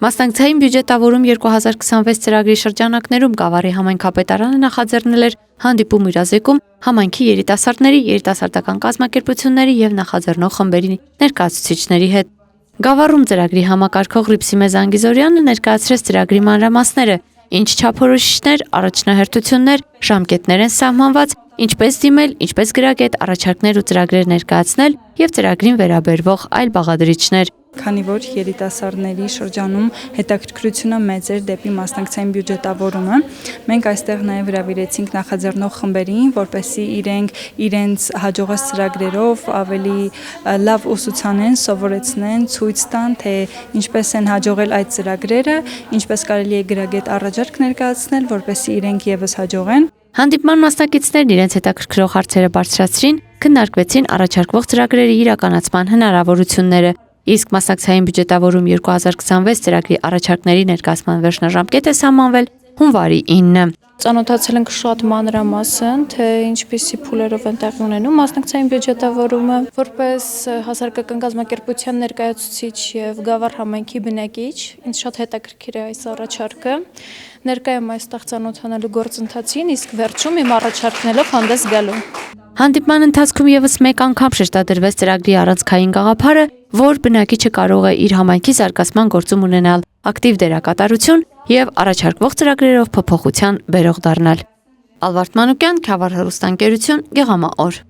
Մասնակցային բյուջետավորում 2026 ծրագրի շրջանակներում Գավառի համայնքապետարանը նախաձեռնել էր հանդիպում իրազեկում համայնքի երիտասարդների, երիտասարդական կազմակերպությունների եւ նախաձեռնող խմբերի ներկայացուցիչների հետ։ Գավառում ծրագրի համակարգող Ռիփսիմե Զանգիզորյանը ներկայացրեց ծրագրի մանրամասները, ինչ չափորոշիչներ, առաջնահերթություններ, ժամկետներ են սահմանված, ինչպես դիմել, ինչպես գրագետ առաջարկներ ու ծրագրեր ներկայացնել եւ ծրագրին վերաբերվող այլ բաղադրիչներ։ Քանի որ երիտասարդների շրջանում հետաքրքրությունը մեծ էր դեպի մասնակցային բյուջետավորումը, մենք այստեղ նաև հրավիրեցինք նախաձեռնող խմբերին, որպեսզի իրենց հաջողած ծրագրերով ավելի լավ ուսուցանեն, սովորեցնեն, ցույց տան, թե ինչպես են հաջողել այդ ծրագրերը, ինչպես կարելի է գրագետ առաջարկ ներկայացնել, որպեսզի իրենք եւս հաջողեն։ Հանդիպման մասնակիցներն իրենց հետաքրքրող հարցերը բարձրացրին, քննարկվեցին առաջարկվող ծրագրերի իրականացման հնարավորությունները, իսկ մասնակցային բյուջետավորում 2026 ծրագրի առաջարկների ներկայացման վերջնաժամկետը սահմանվել հունվարի 9-ը։ Ծանոթացել ենք շատ մանրամասն, թե ինչպիսի փուլերով են տեղի ունենում մասնակցային բյուջետավորումը, որպես հասարակական կազմակերպության ներկայացուցիչ եւ Գավառ համայնքի բնակիչ, ինձ շատ հետաքրքիր է այս առաջարկը։ Ներկայ եմ այստեղ ծանոթանալու գործընթացին, իսկ վերջում իմ առաջարկներով հանդես գալու։ Հանդիպման ընթացքում եւս մեկ անգամ շեշտադրվեց ծրագրի առանցքային գաղափարը, որ բնակիչը կարող է իր համայնքի զարգացման գործում ունենալ ակտիվ դերակատարություն եւ առաջարկվող ծրագրերով փոփոխության բերող դառնալ։ Ալվարդ Մանուկյան, Քյավառ հեռուստաընկերություն, Գեղամա օր։